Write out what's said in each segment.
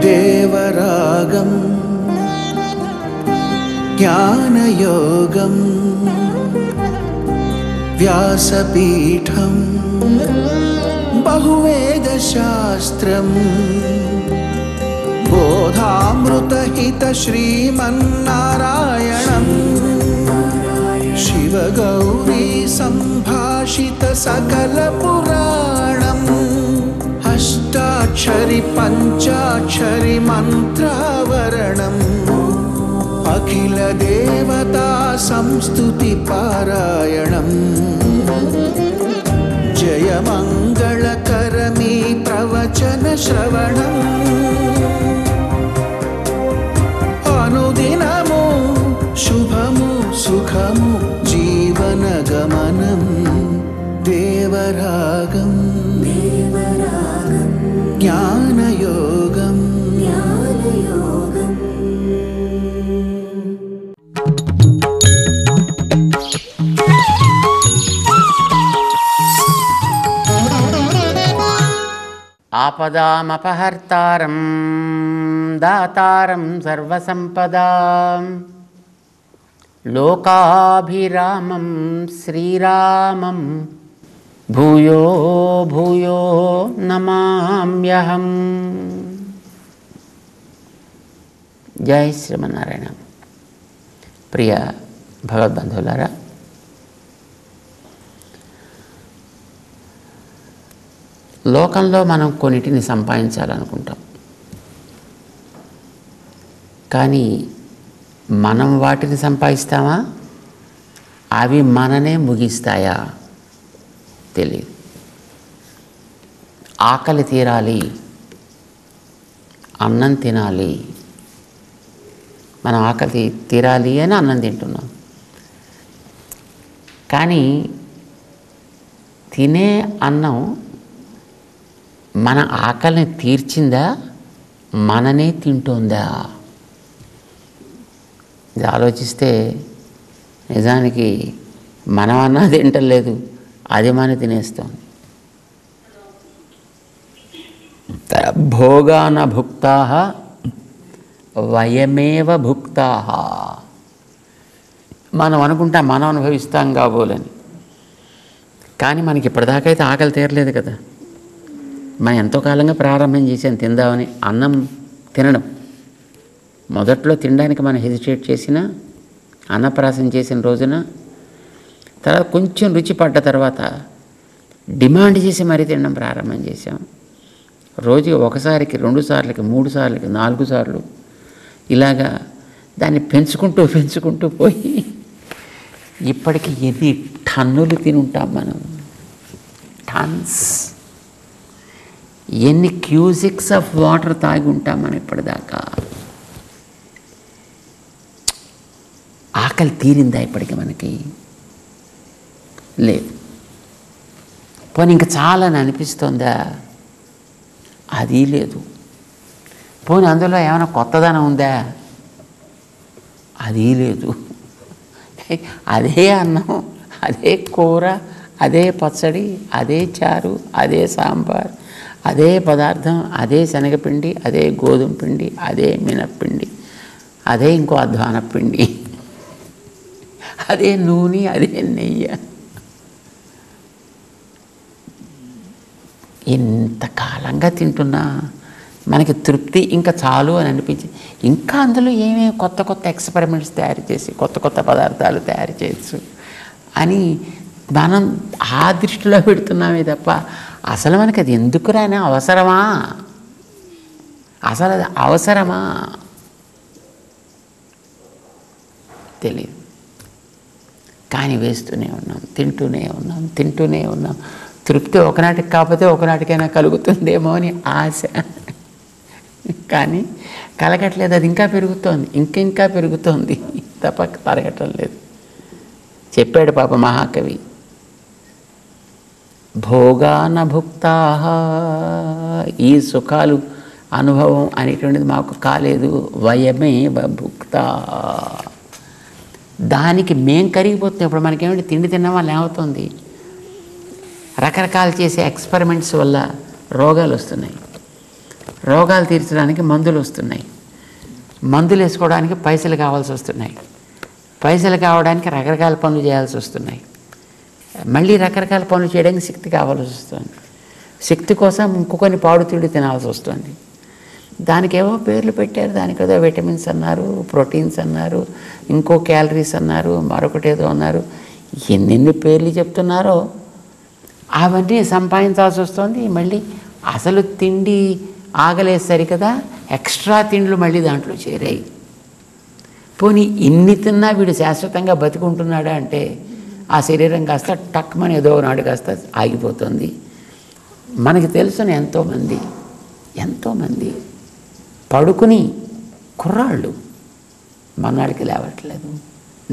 దేవరాగం జ్ఞానయోగం వ్యాసపీఠం బహువేదశాస్త్రం బోధామృతహిత శ్రీమన్నారాయణం శివగౌరీ సంభాషిత సకల పురాణం అష్టాక్షరి పంచాక్షరి మంత్రావరణం అఖిల దేవతా సంస్తుతి పారాయణం జయమంగళకరమీ ప్రవచన శ్రవణం అనుదినము శుభము సుఖము జీవన గమనం దేవరాగం జ్ఞానయోగం ఆపదామపహర్తారం దాతారం సర్వసంపదాం లోకాభిరామం శ్రీరామం భూయో భూయో నమామ్యహం. జై శ్రీమన్నారాయణ. ప్రియ భగవద్బంధువులారా, లోకంలో మనం కొన్నిటిని సంపాదించాలనుకుంటాం, కానీ మనం వాటిని సంపాదిస్తామా, అవి మననే ముగిస్తాయా తెలియదు. ఆకలి తీరాలి, అన్నం తినాలి, మనం ఆకలి తీరాలి అని అన్నం తింటున్నాం, కానీ తినే అన్నం మన ఆకలిని తీర్చిందా, మననే తింటోందా? ఇది ఆలోచిస్తే నిజానికి మనం అన్నా తింటలేదు, అది మన తినేస్తోంది. భోగాన భుక్తా వయమేవ భుక్తా. మనం అనుకుంటాం మనం అనుభవిస్తాం కాబోలని, కానీ మనకి ఇప్పటిదాకా అయితే ఆకలి తీరలేదు కదా. మనం ఎంతో కాలంగా ప్రారంభం చేసాం తిందామని అన్నం తినడం. మొదట్లో తినడానికి మనం హెజిటేట్ చేసిన, అన్నప్రాసం చేసిన రోజున, తర్వాత కొంచెం రుచి పడ్డ తర్వాత డిమాండ్ చేసి మరీ తినడం ప్రారంభం చేసాం. రోజుకి ఒకసారికి, 2 సార్లకి, 3 సార్లకి, 4 సార్లు ఇలాగా దాన్ని పెంచుకుంటూ పోయి ఇప్పటికి ఎన్ని టన్నులు తిని ఉంటాం మనం. టన్స్, ఎన్ని క్యూసిక్స్ ఆఫ్ వాటర్ తాగి ఉంటాం మనం ఇప్పటిదాకా. ఆకలి తీరిందా ఇప్పటికి మనకి? లేదు. పోనీ ఇంకా చాలని అనిపిస్తుందా? అది లేదు. పోనీ అందులో ఏమైనా కొత్తదనం ఉందా? అది లేదు. అదే అన్నం, అదే కూర, అదే పచ్చడి, అదే చారు, అదే సాంబార్, అదే పదార్థం, అదే శనగపిండి, అదే గోధుమ పిండి, అదే మినప్పిండి, అదే ఇంకో అధ్వాన పిండి, అదే నూనె, అదే నెయ్యి. ఇంతకాలంగా తింటున్నా మనకి తృప్తి ఇంకా చాలు అని అనిపించి, ఇంకా అందులో ఏమేమి కొత్త కొత్త ఎక్స్పెరిమెంట్స్ తయారు చేసి కొత్త కొత్త పదార్థాలు తయారు చేయొచ్చు అని మనం ఆ దృష్టిలో పెడుతున్నామే తప్ప అసలు మనకి అది ఎందుకురా, అవసరమా? అసలు అది అవసరమా తెలియదు. కానీ వేస్తూనే ఉన్నాం, తింటూనే ఉన్నాం. తృప్తి ఒకనాటికి కాకపోతే ఒకనాటికైనా కలుగుతుందేమో అని ఆశ, కానీ కలగట్లేదు. అది ఇంకా పెరుగుతోంది, ఇంకా పెరుగుతోంది తప్ప తరగటం లేదు. చెప్పాడు పాప మహాకవి, భోగాన భుక్తా, ఈ సుఖాలు అనుభవం అనేటువంటిది మాకు కాలేదు, వయమే భుక్తా, దానికి మేం కరిగిపోతున్నాం. ఇప్పుడు మనకేమిటి, తిండి తిన్న వాళ్ళు ఏమవుతుంది, రకరకాలు చేసే ఎక్స్పెరిమెంట్స్ వల్ల రోగాలు వస్తున్నాయి. రోగాలు తీర్చడానికి మందులు వస్తున్నాయి. మందులు వేసుకోవడానికి పైసలు కావాల్సి వస్తున్నాయి. పైసలు కావడానికి రకరకాల పనులు చేయాల్సి వస్తున్నాయి. మళ్ళీ రకరకాల పనులు చేయడానికి శక్తి కావాల్సి వస్తుంది. శక్తి కోసం ఇంకొకరిని పాడుతీడు తినాల్సి వస్తుంది. దానికేవో పేర్లు పెట్టారు. దానికి ఏదో విటమిన్స్ అన్నారు, ప్రోటీన్స్ అన్నారు, ఇంకో క్యాలరీస్ అన్నారు, మరొకటి ఏదో అన్నారు. ఎన్నెన్ని పేర్లు చెప్తున్నారో అవన్నీ సంపాదించాల్సి వస్తుంది. మళ్ళీ అసలు తిండి ఆగలేదు సరికదా, ఎక్స్ట్రా తిండ్లు మళ్ళీ దాంట్లో చేరాయి. పోనీ ఇన్ని తిన్నా వీడు శాశ్వతంగా బతికుంటున్నాడా అంటే ఆ శరీరం కాస్త టక్మని ఏదో నాడు కాస్త ఆగిపోతుంది. మనకి తెలుసుని ఎంతోమంది పడుకుని కుర్రాళ్ళు మన్నాడికి లేవట్లేదు.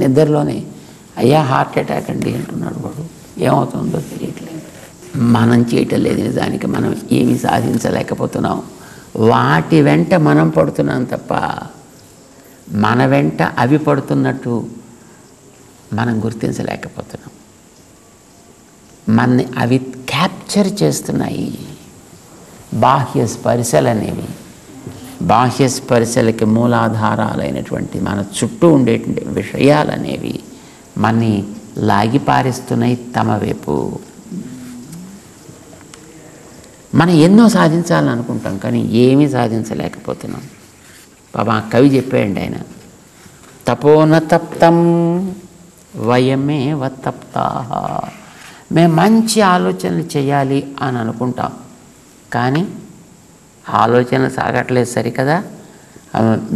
నిద్రలోనే అయ్యా హార్ట్ అటాక్ అండి అంటున్నాడు. వాడు ఏమవుతుందో తెలియట్లేదు. మనం చేయటం లేదు. నిజానికి మనం ఏమీ సాధించలేకపోతున్నాం. వాటి వెంట మనం పడుతున్నాం తప్ప మన వెంట అవి పడుతున్నట్టు మనం గుర్తించలేకపోతున్నాం. మనని అవి క్యాప్చర్ చేస్తున్నాయి. బాహ్య స్పర్శలు అనేవి, బాహ్య స్పర్శలకి మూలాధారాలైనటువంటి మన చుట్టూ ఉండేటువంటి విషయాలనేవి మనని లాగిపారిస్తున్నాయి తమ వైపు. మనం ఎన్నో సాధించాలని అనుకుంటాం, కానీ ఏమీ సాధించలేకపోతున్నాం. పాపం ఆ కవి చెప్పాడండి ఆయన, తపోన తప్తం వయమేవ తప్తాః. మేము మంచి ఆలోచనలు చేయాలి అని అనుకుంటాం, కానీ ఆలోచనలు సాగట్లేదు సరికదా.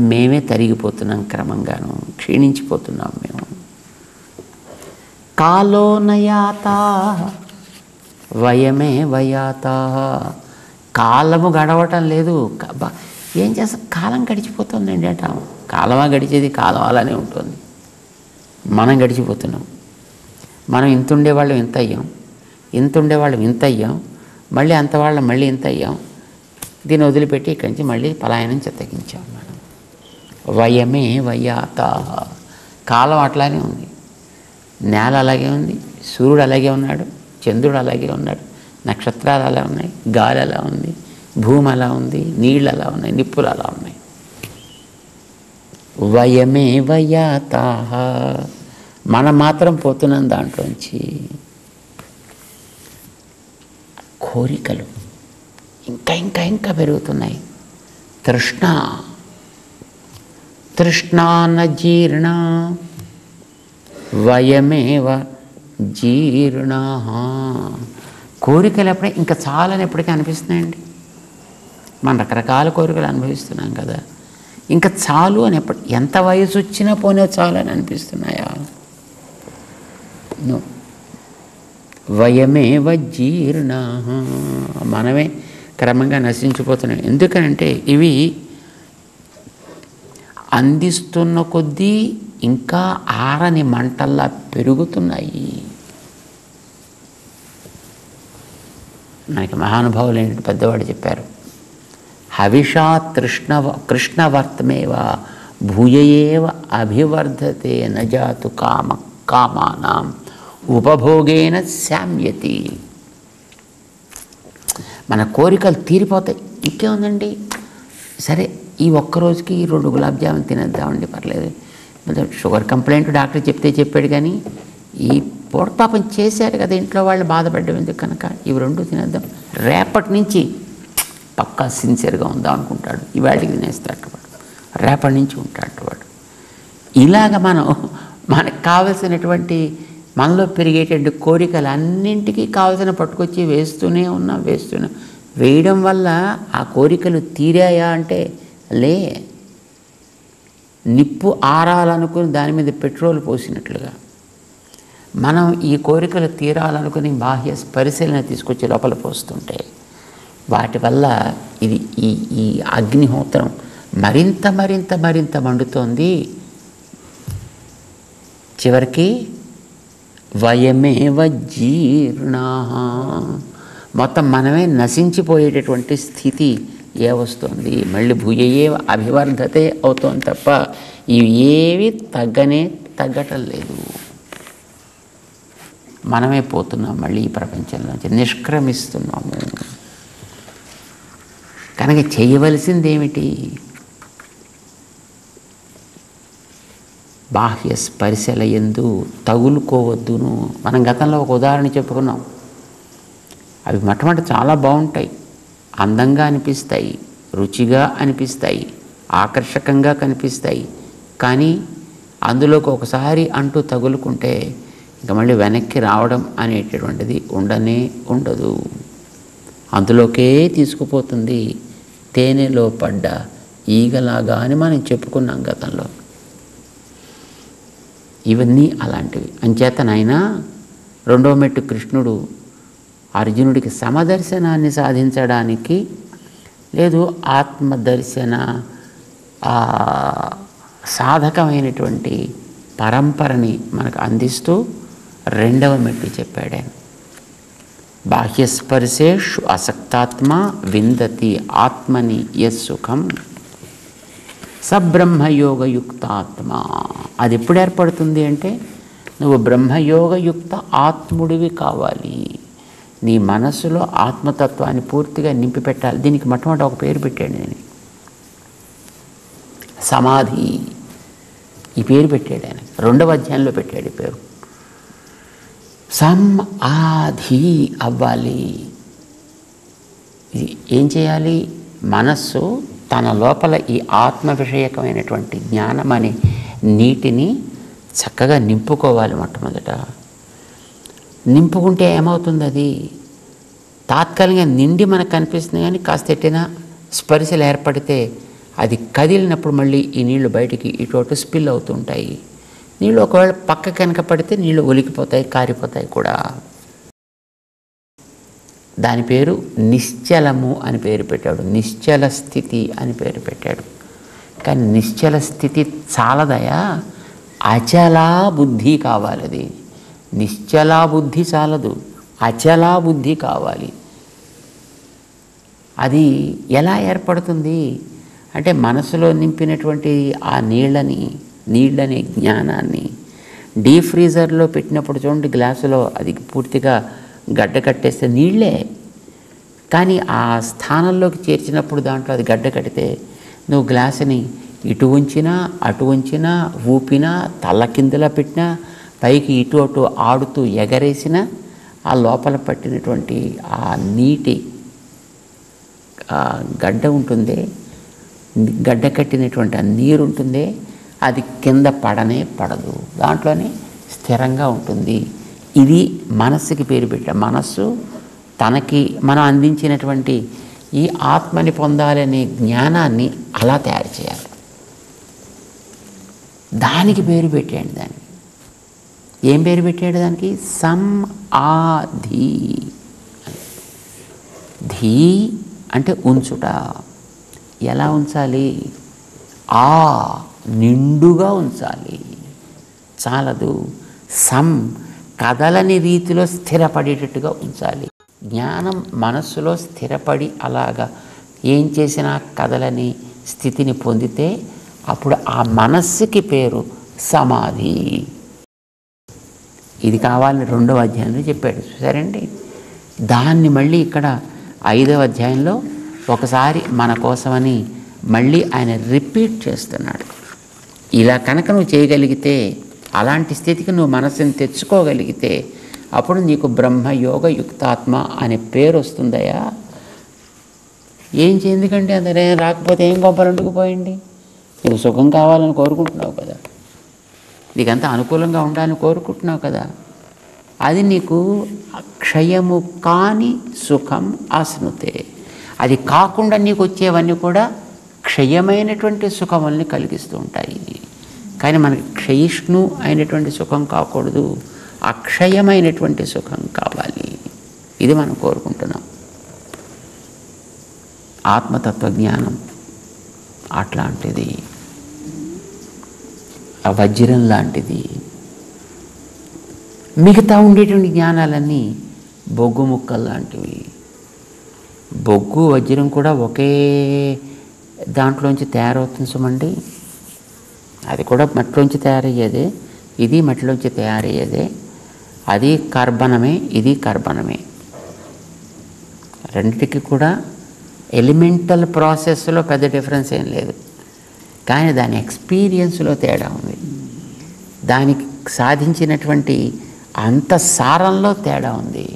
మేమే తరిగిపోతున్నాం, క్రమంగాను క్షీణించిపోతున్నాం మేము. కాలో నయాతాః వయమేవ యాతాః. కాలము గడవటం లేదు. ఏం చేస్తాం, కాలం గడిచిపోతుందండి అంటాం. కాలమా గడిచేది? కాలం అలానే ఉంటుంది. మనం గడిచిపోతున్నాం. మనం ఇంత ఉండేవాళ్ళం ఇంత అయ్యాం, ఇంత ఉండేవాళ్ళం ఇంత అయ్యాం, మళ్ళీ అంతవాళ్ళం మళ్ళీ ఇంత అయ్యాం. దీన్ని వదిలిపెట్టి ఇక్కడి నుంచి మళ్ళీ పలాయనం చెత్తగించాం మనం. వయమే వయాతాః. కాలం అట్లానే ఉంది. నేల అలాగే ఉంది, సూర్యుడు అలాగే ఉన్నాడు, చంద్రుడు అలాగే ఉన్నాడు, నక్షత్రాలు అలా ఉన్నాయి, గాలి అలా ఉంది, భూమి అలా ఉంది, నీళ్ళు అలా ఉన్నాయి, నిప్పులు అలా ఉన్నాయి. వయమే వయాతాః. మనం మాత్రం పోతున్నాం దాంట్లోంచి. కోరికలు ఇంకా ఇంకా ఇంకా పెరుగుతున్నాయి. తృష్ణాన జీర్ణ వయమేవ జీర్ణా. కోరికలు ఎప్పుడే ఇంకా చాలని ఎప్పటికీ అనిపిస్తున్నాయండి. మనం రకరకాల కోరికలు అనుభవిస్తున్నాం కదా, ఇంకా చాలు అని ఎంత వయసు వచ్చినా పోనే చాలు అని అనిపిస్తున్నాయా? వయమేవ జీర్ణా. మనమే క్రమంగా నశించిపోతున్నాం. ఎందుకంటే ఇవి అందిస్తున్న కొద్దీ ఇంకా ఆరని మంటల్లా పెరుగుతున్నాయి. మనకి మహానుభావులైన పెద్దవాడు చెప్పారు, హవిషా కృష్ణవర్తమేవ భూయేవ అభివర్ధతే నజాతు కామానాం ఉపభోగేన శామ్యతి. మన కోరికలు తీరిపోతాయి. ఇంకేముందండి, సరే ఈ ఒక్కరోజుకి 2 గులాబ్ జామున్ తినేద్దామండి, పర్లేదు. షుగర్ కంప్లైంట్ డాక్టర్ చెప్పాడు, కానీ ఈ పూట పాపం చేశారు కదా ఇంట్లో వాళ్ళు, బాధపడ్డం ఎందుకు కనుక ఇవి 2 తినేద్దాం, రేపటి నుంచి పక్కా సిన్సియర్గా ఉందాం అనుకుంటాడు. ఇవాళకి తినేస్తాడు వాడు, రేపటి నుంచి ఉంటాడు వాడు. ఇలాగ మనకు కావలసినటువంటి మనలో పెరిగేటువంటి కోరికలు అన్నింటికీ కావలసిన పట్టుకొచ్చి వేస్తూనే ఉన్నాం. వేయడం వల్ల ఆ కోరికలు తీరాయా అంటే లే. నిప్పు ఆరాలనుకుని దాని మీద పెట్రోల్ పోసినట్లుగా మనం ఈ కోరికలు తీరాలనుకుని బాహ్య పరిశీలన తీసుకొచ్చి లోపల పోస్తుంటే వాటి వల్ల ఇది ఈ అగ్నిహోత్రం మరింత మరింత మరింత మండుతోంది. చివరికి వయమేవ జీర్ణా. మొత్తం మనమే నశించిపోయేటటువంటి స్థితి వస్తుంది. మళ్ళీ భూయేవ అభివర్ధతే అవుతోంది తప్ప ఇవి ఏవి తగ్గటం లేదు. మనమే పోతున్నాం, మళ్ళీ ఈ ప్రపంచంలోంచి నిష్క్రమిస్తున్నాము. కనుక చేయవలసింది ఏమిటి? బాహ్య స్పర్శల యందు తగులుకోవద్దును. మనం గతంలో ఒక ఉదాహరణ చెప్పుకున్నాం. అవి మొట్టమొదటి చాలా బాగుంటాయి, అందంగా అనిపిస్తాయి, రుచిగా అనిపిస్తాయి, ఆకర్షకంగా కనిపిస్తాయి. కానీ అందులోకి ఒకసారి అంటూ తగులుకుంటే ఇంకా మళ్ళీ వెనక్కి రావడం అనేటటువంటిది ఉండనే ఉండదు. అందులోకే తీసుకుపోతుంది, తేనెలో పడ్డ ఈగలాగా అని మనం చెప్పుకున్నాం గతంలో. ఇవన్నీ అలాంటివి. అంచేతనైనా రెండవ మెట్టు కృష్ణుడు అర్జునుడికి సమదర్శనాన్ని సాధించడానికి, లేదు ఆత్మదర్శన సాధకమైనటువంటి పరంపరని మనకు అందిస్తూ రెండవ మెట్టు చెప్పాడు ఆయన. బాహ్యస్పర్శేషు అసక్తాత్మ విందతి ఆత్మని యస్సుఖం సబ్రహ్మయోగయుక్తాత్మ. అది ఎప్పుడు ఏర్పడుతుంది అంటే నువ్వు బ్రహ్మయోగయుక్త ఆత్ముడివి కావాలి. నీ మనస్సులో ఆత్మతత్వాన్ని పూర్తిగా నింపి పెట్టాలి. దీనికి మొట్టమొదటి ఒక పేరు పెట్టాడు నేను, సమాధి. ఈ పేరు పెట్టాడు ఆయన, రెండవ అధ్యాయంలో పెట్టాడు ఈ పేరు. సమాధి అవ్వాలి. ఇది ఏం చేయాలి? మనస్సు తన లోపల ఈ ఆత్మ విషయకమైనటువంటి జ్ఞానం అనే నీటిని చక్కగా నింపుకోవాలి. మొట్టమొదట నింపుకుంటే ఏమవుతుంది? అది తాత్కాలికంగా నిండి మనకు కనిపిస్తుంది, కానీ కాస్త ఎట్టినా స్పర్శలు ఏర్పడితే అది కదిలినప్పుడు మళ్ళీ ఈ నీళ్లు బయటికి ఇటు స్పిల్ అవుతుంటాయి. నీళ్ళు ఒకవేళ పక్క కనుక పడితే నీళ్ళు ఒలికిపోతాయి, కారిపోతాయి కూడా. దాని పేరు నిశ్చలము అని పేరు పెట్టాడు, నిశ్చల స్థితి అని పేరు పెట్టాడు. కానీ నిశ్చల స్థితి చాలదయా, అచలా బుద్ధి కావాలి. అది నిశ్చలా బుద్ధి చాలదు, అచలా బుద్ధి కావాలి. అది ఎలా ఏర్పడుతుంది అంటే మనసులో నింపినటువంటి ఆ నీళ్ళని జ్ఞానాన్ని డీప్ ఫ్రీజర్లో పెట్టినప్పుడు చూడండి, గ్లాసులో అది పూర్తిగా గడ్డ కట్టేస్తే నీళ్ళే. కానీ ఆ స్థానంలోకి చేర్చినప్పుడు దాంట్లో అది గడ్డ కడితే నువ్వు గ్లాసుని ఇటు ఉంచినా అటు ఉంచినా ఊపినా తల్ల కిందలా పెట్టినా పైకి ఇటు అటు ఆడుతూ ఎగరేసినా ఆ లోపల పట్టినటువంటి ఆ నీటి గడ్డ ఉంటుంది, గడ్డ కట్టినటువంటి ఆ నీరు ఉంటుంది, అది కింద పడనే పడదు, దాంట్లోనే స్థిరంగా ఉంటుంది. ఇది మనస్సుకి పేరు పెట్టా. మనస్సు తనకి మనం అందించినటువంటి ఈ ఆత్మని పొందాలనే జ్ఞానాన్ని అలా తయారు చేయాలి. దానికి పేరు పెట్టాడు. దానికి ఏం పేరు పెట్టాడు? దానికి సమాధి. ధీ అంటే ఉంచుట. ఎలా ఉంచాలి? నిండుగా ఉంచాలి, చాలదు. కదలని రీతిలో స్థిరపడేటట్టుగా ఉంచాలి. జ్ఞానం మనస్సులో స్థిరపడి అలాగా ఏం చేసినా కదలని స్థితిని పొందితే అప్పుడు ఆ మనస్సుకి పేరు సమాధి. ఇది కావాలని రెండవ అధ్యాయంలో చెప్పాడు, సరేండి. దాన్ని మళ్ళీ ఇక్కడ 5వ అధ్యాయంలో ఒకసారి మన కోసమని మళ్ళీ ఆయన రిపీట్ చేస్తున్నాడు. ఇలా కనుక నువ్వు చేయగలిగితే, అలాంటి స్థితికి నువ్వు మనసుని తెచ్చుకోగలిగితే అప్పుడు నీకు బ్రహ్మయోగ యుక్తాత్మ అనే పేరు వస్తుందయా. ఎందుకంటే అందరే రాకపోతే ఏం గొప్పలంటుకుపోయింది. నీకు సుఖం కావాలని కోరుకుంటున్నావు కదా, నీకంతా అనుకూలంగా ఉండాలని కోరుకుంటున్నావు కదా, అది నీకు క్షయము కాని సుఖం ఆస్నుతే. అది కాకుండా నీకు వచ్చేవన్నీ కూడా క్షయమైనటువంటి సుఖముల్ని కలిగిస్తూ ఉంటాయి. కానీ మనకి క్షయిష్ణు అయినటువంటి సుఖం కాకూడదు, అక్షయమైనటువంటి సుఖం కావాలి. ఇది మనం కోరుకుంటున్నాం. ఆత్మతత్వజ్ఞానం అట్లాంటిది, ఆ వజ్రం లాంటిది. మిగతా ఉండేటువంటి జ్ఞానాలన్నీ బొగ్గు ముక్కలు లాంటివి. బొగ్గు వజ్రం కూడా ఒకే దాంట్లోంచి తయారవుతుంది సుమండి. అది కూడా మట్టిలోంచి తయారయ్యేదే, ఇది మట్టిలోంచి తయారయ్యేదే. అది కర్బనమే, ఇది కర్బనమే. రెండిటికి కూడా ఎలిమెంటల్ ప్రాసెస్లో పెద్ద డిఫరెన్స్ ఏం లేదు, కానీ దాని ఎక్స్పీరియన్స్లో తేడా ఉంది. దానికి సాధించినటువంటి అంత సారంలో తేడా ఉంది.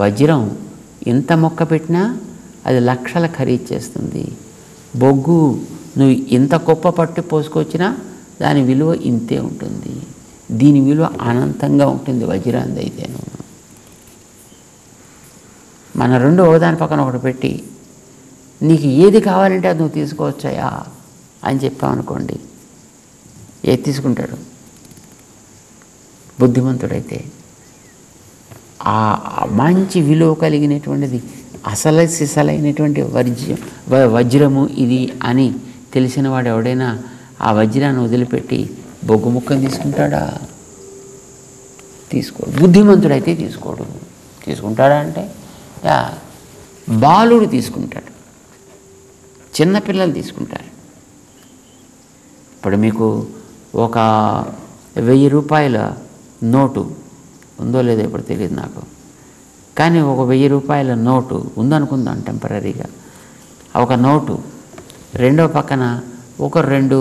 వజ్రం ఇంత మొక్క పెట్టినా అది లక్షల ఖరీదు చేస్తుంది. బొగ్గు నువ్వు ఇంత గొప్ప పట్టు పోసుకొచ్చినా దాని విలువ ఇంతే ఉంటుంది. దీని విలువ అనంతంగా ఉంటుంది వజ్రాంది అయితేను. మన రెండు ఒకదాని పక్కన ఒకటి పెట్టి నీకు ఏది కావాలంటే అది నువ్వు తీసుకోవచ్చాయా అని చెప్పామనుకోండి, ఏది తీసుకుంటాడు? బుద్ధిమంతుడైతే ఆ మంచి విలువ కలిగినటువంటిది అసలు సిసలైనటువంటి వజ్రము ఇది అని తెలిసిన వాడు ఎవడైనా ఆ వజ్రాన్ని వదిలిపెట్టి బొగ్గు ముక్కను తీసుకుంటాడా? తీసుకోడు. బుద్ధిమంతుడైతే తీసుకోడు. తీసుకుంటాడా అంటే బాలుడు తీసుకుంటాడు, చిన్నపిల్లలు తీసుకుంటారు. ఇప్పుడు మీకు ఒక 1000 రూపాయల నోటు ఉందో లేదో ఇప్పుడు తెలియదు నాకు, కానీ ఒక 1000 రూపాయల నోటు ఉందనుకుందాం టెంపరీగా. ఒక నోటు రెండో పక్కన ఒక 2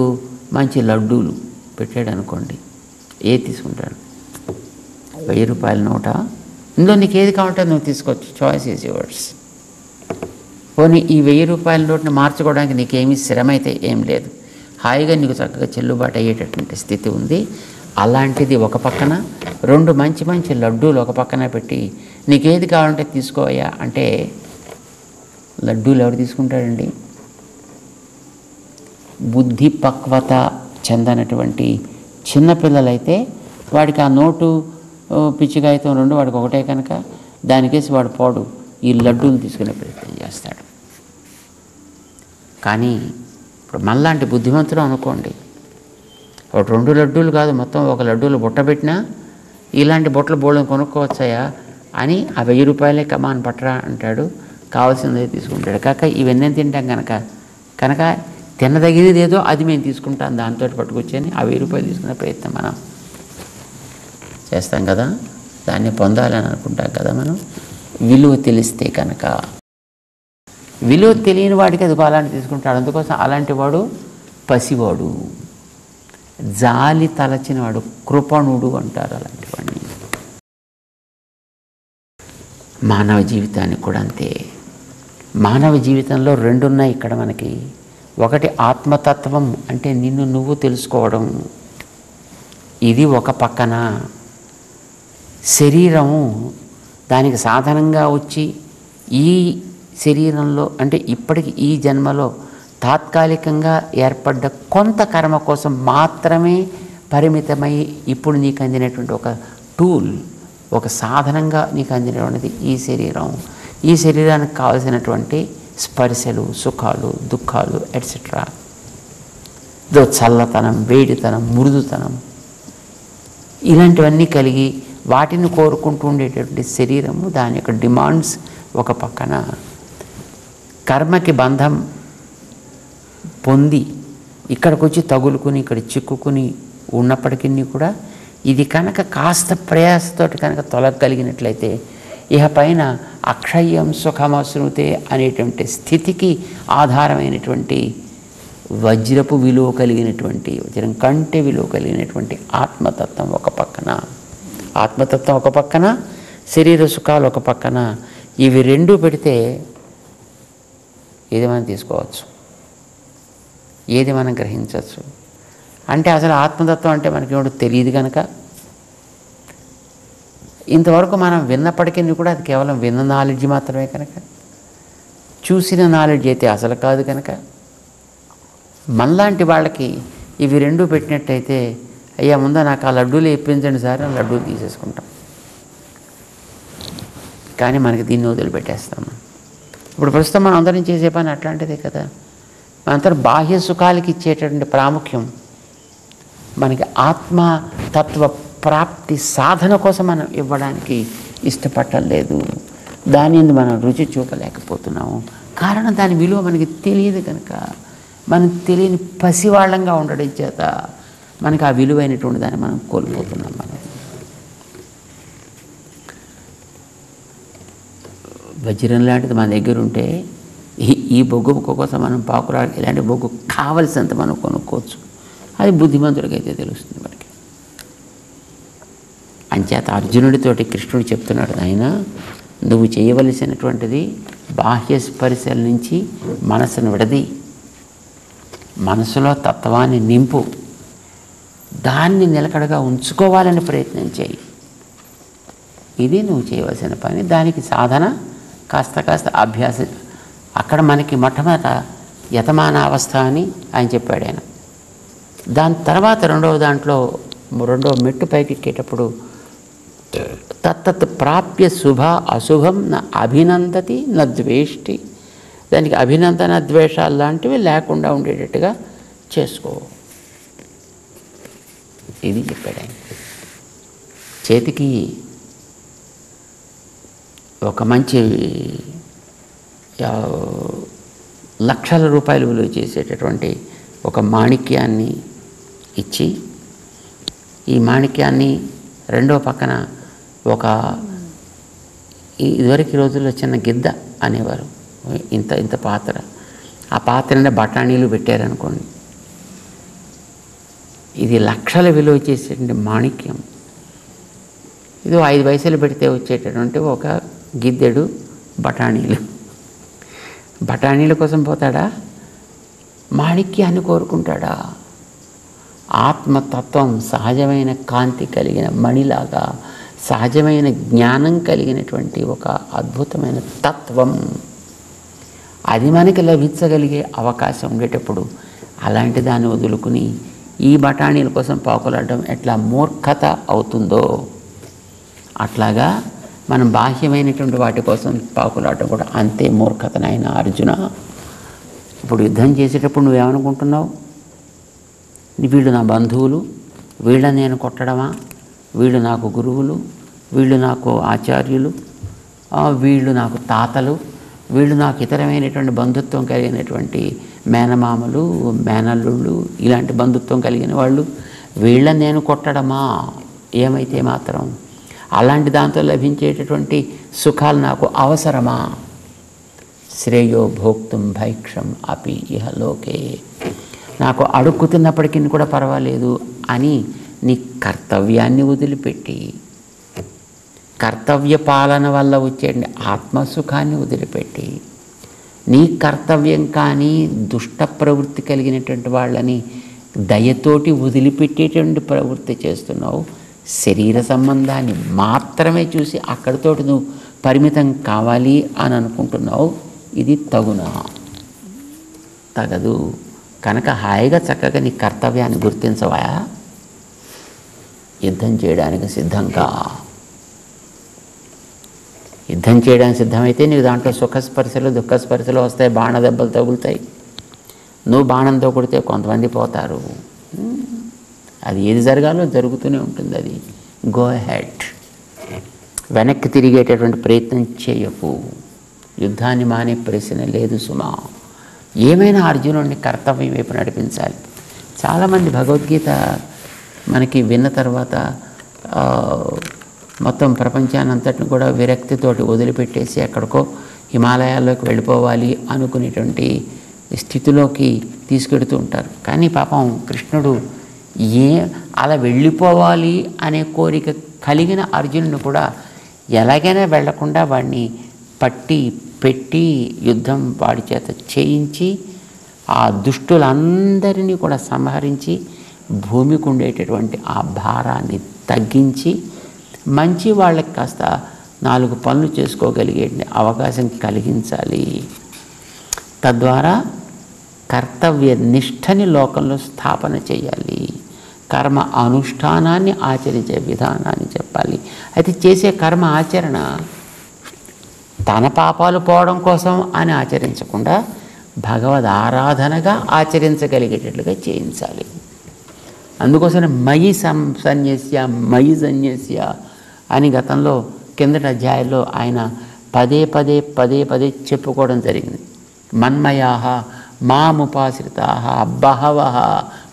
మంచి లడ్డూలు పెట్టాడు అనుకోండి, ఏది తీసుకుంటాడు? 1000 రూపాయల నోట. ఇందులో నీకు ఏది కావాలంటే నువ్వు తీసుకోవచ్చు, చాయిస్ ఈజ్ యువర్స్. పోనీ ఈ 1000 రూపాయల నోటుని మార్చుకోవడానికి నీకేమీ శ్రమ అయితే ఏం లేదు, హాయిగా నీకు చక్కగా చెల్లుబాటు అయ్యేటటువంటి స్థితి ఉంది. అలాంటిది ఒక పక్కన 2 మంచి మంచి లడ్డూలు ఒక పక్కన పెట్టి నీకేది కావాలంటే తీసుకోవయ్యా అంటే లడ్డూలు ఎవరు తీసుకుంటాడండి? బుద్ధి పక్వత చెందనటువంటి చిన్నపిల్లలైతే వాడికి ఆ నోటు పిచ్చికాయితం 2 వాడికి ఒకటే కనుక దానికేసి వాడు పోడు, ఈ లడ్డూలు తీసుకునే ప్రయత్నం చేస్తాడు. కానీ ఇప్పుడు మనలాంటి బుద్ధిమంతుడు అనుకోండి, ఒక 2 లడ్డూలు కాదు మొత్తం ఒక లడ్డూలు బుట్ట పెట్టినా ఇలాంటి బుట్టలు బోళ్ళని కొనుక్కోవచ్చాయా అని ఆ 1000 రూపాయలే కమాన్ పట్టరా అంటాడు, కావాల్సిందే తీసుకుంటాడు. కాక ఇవన్నీ తింటాం కనుక తినదగినది ఏదో అది మేము తీసుకుంటాం, దాంతో పట్టుకొచ్చాని ఆ 1000 రూపాయలు తీసుకునే ప్రయత్నం మనం చేస్తాం కదా. దాన్ని పొందాలని అనుకుంటాం కదా మనం. విలువ తెలిస్తే కనుక, విలువ తెలియని వాడికి అది అలాంటి తీసుకుంటాడు. అందుకోసం అలాంటి వాడు పసివాడు, జాలి తలచినవాడు, కృపణుడు అంటారు అలాంటి వాడిని. మానవ జీవితానికి కూడా అంతే. మానవ జీవితంలో 2 ఉన్నాయి ఇక్కడ మనకి. ఒకటి ఆత్మతత్వం, అంటే నిన్ను నువ్వు తెలుసుకోవడం, ఇది ఒక పక్కన. శరీరము దానికి సాధనంగా వచ్చి ఈ శరీరంలో అంటే ఇప్పటికి ఈ జన్మలో తాత్కాలికంగా ఏర్పడ్డ కొంత కర్మ కోసం మాత్రమే పరిమితమై ఇప్పుడు నీకు అందినటువంటి ఒక టూల్, ఒక సాధనంగా నీకు అందినటువంటిది ఈ శరీరం. ఈ శరీరానికి కావలసినటువంటి స్పర్శలు, సుఖాలు, దుఃఖాలు ఎట్సెట్రా, చల్లతనం, వేడితనం, మృదుతనం, ఇలాంటివన్నీ కలిగి వాటిని కోరుకుంటూ ఉండేటటువంటి శరీరము, దాని యొక్క డిమాండ్స్ ఒక పక్కన. కర్మకి బంధం పొంది ఇక్కడికి వచ్చి తగులుకుని ఇక్కడ చిక్కుకుని ఉన్నప్పటికీ కూడా ఇది కనుక కాస్త ప్రయాసతోటి కనుక తొలగలిగినట్లయితే ఇహ పైన అక్షయం సుఖమశ్నుతే అనేటువంటి స్థితికి ఆధారమైనటువంటి వజ్రపు విలువ కలిగినటువంటి, వజ్రం కంటే విలువ కలిగినటువంటి ఆత్మతత్వం ఒక పక్కన, ఆత్మతత్వం ఒక పక్కన, శరీర సుఖాలు ఒక పక్కన. ఇవి 2 పెడితే ఏది మనం తీసుకోవచ్చు, ఏది మనం గ్రహించవచ్చు. అంటే అసలు ఆత్మతత్వం అంటే మనకి ఏమిటో తెలియదు కనుక, ఇంతవరకు మనం విన్నప్పటికీ కూడా అది కేవలం విన్న నాలెడ్జ్ మాత్రమే కనుక, చూసిన నాలెడ్జ్ అయితే అసలు కాదు కనుక, మనలాంటి వాళ్ళకి ఇవి 2 పెట్టినట్టయితే అయ్యా ముందు నాకు ఆ లడ్డూలు ఇప్పించండి సార్ అని లడ్డూలు తీసేసుకుంటాం. కానీ మనకి దీన్ని వదిలిపెట్టేస్తాం. ఇప్పుడు ప్రస్తుతం మనం అందరం చేసే పని అట్లాంటిదే కదా. మనందరం బాహ్య సుఖాలకి ఇచ్చేటటువంటి ప్రాముఖ్యం మనకి ఆత్మతత్వ ప్రాప్తి సాధన కోసం మనం ఇవ్వడానికి ఇష్టపడటం లేదు. దాని మనం రుచి చూపలేకపోతున్నాము. కారణం దాని విలువ మనకి తెలియదు కనుక, మనం తెలియని పసివాళ్ళంగా ఉండడం చేత మనకి ఆ విలువైనటువంటి దాన్ని మనం కోల్పోతున్నాం. మనం వజ్రం లాంటిది మన దగ్గర ఉంటే ఈ బొగ్గు ముక్క కోసం మనం పాకురాడికి ఇలాంటి బొగ్గు కావలసినంత మనం కొనుక్కోవచ్చు. అది బుద్ధిమంతుడికైతే తెలుస్తుంది మనకి. అంచేత అర్జునుడితోటి కృష్ణుడు చెప్తున్నాడు, నాయనా నువ్వు చేయవలసినటువంటిది బాహ్య స్పర్శల నుంచి మనసును విడది, మనసులో తత్వాన్ని నింపు, దాన్ని నిలకడగా ఉంచుకోవాలని ప్రయత్నం చేయి. ఇది నువ్వు చేయవలసిన పని. దానికి సాధన కాస్త అభ్యాసం. అక్కడ మనకి మొట్టమొదట యతమానావస్థ అని ఆయన చెప్పాడు ఆయన. దాని తర్వాత రెండవ మెట్టు పైకి ఎక్కేటప్పుడు తత్తత్ ప్రాప్య శుభ అశుభం న అభినందతి న ద్వేష్టి, దానికి అభినందన ద్వేషాలు లాంటివి లేకుండా ఉండేటట్టుగా చేసుకో. ఇది చెప్పాడు ఆయన. చేతికి ఒక మంచి లక్షల రూపాయలు విలువ చేసేటటువంటి ఒక మాణిక్యాన్ని ఇచ్చి, ఈ మాణిక్యాన్ని రెండో పక్కన ఒక ఇదివరకు రోజుల్లో చిన్న గిద్ద అనేవారు, ఇంత పాత్ర, ఆ పాత్రనే బఠానీలు పెట్టారనుకోండి, ఇది లక్షల విలువ చేసేటువంటి మాణిక్యం. ఇది 5 పైసలు పెడితే వచ్చేటటువంటి ఒక గిద్దెడు బఠానీలు. బఠానీల కోసం పోతాడా? మాణిక్యాన్ని కోరుకుంటాడా? ఆత్మతత్వం సహజమైన కాంతి కలిగిన మణిలాగా, సహజమైన జ్ఞానం కలిగినటువంటి ఒక అద్భుతమైన తత్వం, అది మనకి లభించగలిగే అవకాశం ఉండేటప్పుడు అలాంటి దాన్ని వదులుకుని ఈ బఠానీల కోసం పాకులాడడం ఎట్లా మూర్ఖత అవుతుందో, అట్లాగా మనం బాహ్యమైనటువంటి వాటి కోసం పాకులాడటం కూడా అంతే మూర్ఖతనైన అర్జున. ఇప్పుడు యుద్ధం చేసేటప్పుడు నువ్వేమనుకుంటున్నావు? వీళ్ళు నా బంధువులు, వీళ్ళని నేను కొట్టడమా, వీళ్ళు నాకు గురువులు, వీళ్ళు నాకు ఆచార్యులు, వీళ్ళు నాకు తాతలు, వీళ్ళు నాకు ఇతరమైనటువంటి బంధుత్వం కలిగినటువంటి మేనమామలు, మేనల్లుళ్ళు, ఇలాంటి బంధుత్వం కలిగిన వాళ్ళు, వీళ్ళని నేను కొట్టడమా? ఏమైతే మాత్రం అలాంటి దాంతో లభించేటటువంటి సుఖాలు నాకు అవసరమా? శ్రేయో భోక్తుం భైక్షం అపి ఇహలోకే, నాకు అడుక్కు తిన్నప్పటికీ కూడా పర్వాలేదు అని నీ కర్తవ్యాన్ని వదిలిపెట్టి, కర్తవ్య పాలన వల్ల వచ్చే ఆత్మసుఖాన్ని వదిలిపెట్టి, నీ కర్తవ్యం కానీ దుష్ట ప్రవృత్తి కలిగినటువంటి వాళ్ళని దయతోటి వదిలిపెట్టేటువంటి ప్రవృత్తి చేస్తున్నావు. శరీర సంబంధాన్ని మాత్రమే చూసి అక్కడితోటి నువ్వు పరిమితం కావాలి అని అనుకుంటున్నావు. ఇది తగునా? తగదు. కనుక హాయిగా చక్కగా నీ కర్తవ్యాన్ని గుర్తించవా? యుద్ధం చేయడానికి సిద్ధంగా, యుద్ధం చేయడానికి సిద్ధమైతే నీకు దాంట్లో సుఖస్పర్శలు దుఃఖస్పర్శలు వస్తాయి, బాణ దెబ్బలు తగులుతాయి. నువ్వు బాణంతో కొడితే కొంతమంది పోతారు. అది ఏది జరగాలో జరుగుతూనే ఉంటుంది. అది గో హెడ్. వెనక్కి తిరిగేటటువంటి ప్రయత్నం చేయకు. యుద్ధాన్ని మానే ప్రశ్న లేదు సుమా. ఏమైనా అర్జునుడిని కర్తవ్యం వైపు నడిపించాలి. చాలామంది భగవద్గీత మనకి విన్న తర్వాత మొత్తం ప్రపంచాన్ని అంతటిని కూడా విరక్తితోటి వదిలిపెట్టేసి ఎక్కడికో హిమాలయాల్లోకి వెళ్ళిపోవాలి అనుకునేటువంటి స్థితిలోకి తీసుకెడుతూ ఉంటారు. కానీ పాపం కృష్ణుడు అలా వెళ్ళిపోవాలి అనే కోరిక కలిగిన అర్జునుడిని కూడా ఎలాగైనా వెళ్లకుండా వాడిని పట్టి పెట్టి యుద్ధం వాడి చేత చేయించి ఆ దుష్టులందరినీ కూడా సంహరించి భూమికి ఉండేటటువంటి ఆ భారాన్ని తగ్గించి మంచి వాళ్ళకి కాస్త 4 పనులు చేసుకోగలిగే అవకాశం కలిగించాలి. తద్వారా కర్తవ్య నిష్ఠని లోకంలో స్థాపన చేయాలి. కర్మ అనుష్ఠానాన్ని ఆచరించే విధానాన్ని చెప్పాలి. అయితే చేసే కర్మ ఆచరణ తన పాపాలు పోవడం కోసం అని ఆచరించకుండా భగవద్ ఆరాధనగా ఆచరించగలిగేటట్లుగా చేయించాలి. అందుకోసమే మయి సన్యస్య మయి సన్యస్య అని గతంలో కిందటి అధ్యాయంలో ఆయన పదే పదే చెప్పుకోవడం జరిగింది. మన్మయాః మాముపాశ్రితాః బహవః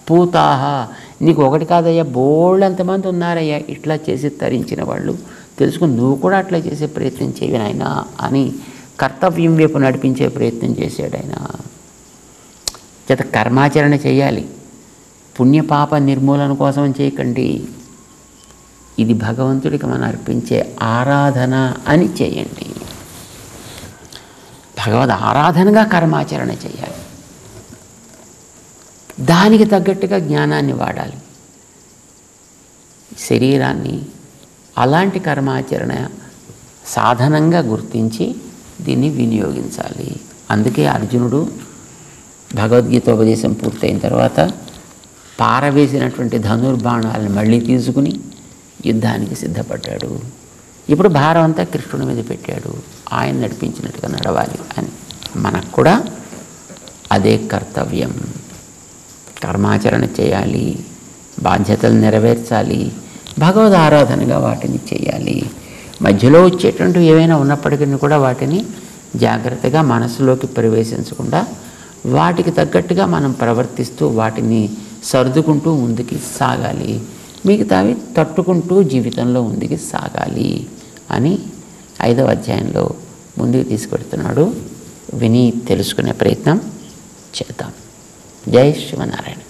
పూతాః. నీకు ఒకటి కాదయ్యా, బోళ్ళంతమంది ఉన్నారయ్యా ఇట్లా చేసి తరించిన వాళ్ళు. తెలుసుకుని నువ్వు కూడా అట్లా చేసే ప్రయత్నం చేయను ఆయన అని కర్తవ్యం వైపు నడిపించే ప్రయత్నం చేశాడు ఆయన. చేత కర్మాచరణ చేయాలి, పుణ్యపాప నిర్మూలన కోసం చేయకండి. ఇది భగవంతుడికి మనం అర్పించే ఆరాధన అని చేయండి. భగవద్ ఆరాధనగా కర్మాచరణ చేయాలి. దానికి తగ్గట్టుగా జ్ఞానాన్ని వాడాలి. శరీరాన్ని అలాంటి కర్మాచరణ సాధనంగా గుర్తించి దీన్ని వినియోగించాలి. అందుకే అర్జునుడు భగవద్గీతోపదేశం పూర్తయిన తర్వాత పారవేసినటువంటి ధనుర్బాణాలను మళ్ళీ తీసుకుని యుద్ధానికి సిద్ధపడ్డాడు. ఇప్పుడు భారం అంతా కృష్ణుడి మీద పెట్టాడు, ఆయన నడిపించినట్టుగా నడవాలి అని. మనకు కూడా అదే కర్తవ్యం. కర్మాచరణ చేయాలి, బాధ్యతలు నెరవేర్చాలి, భగవద్ ఆరాధనగా వాటిని చేయాలి. మధ్యలో వచ్చేటువంటివి ఏవైనా ఉన్నప్పటికీ కూడా వాటిని జాగ్రత్తగా మనసులోకి ప్రవేశించకుండా వాటికి తగ్గట్టుగా మనం ప్రవర్తిస్తూ వాటిని సర్దుకుంటూ ముందుకి సాగాలి. మిగతావి తట్టుకుంటూ జీవితంలో ముందుకి సాగాలి అని 5వ అధ్యాయంలో ముందుకు తీసుకెడుతున్నాడు. విని తెలుసుకునే ప్రయత్నం చేద్దాం. జై శ్రీమన్నారాయణ.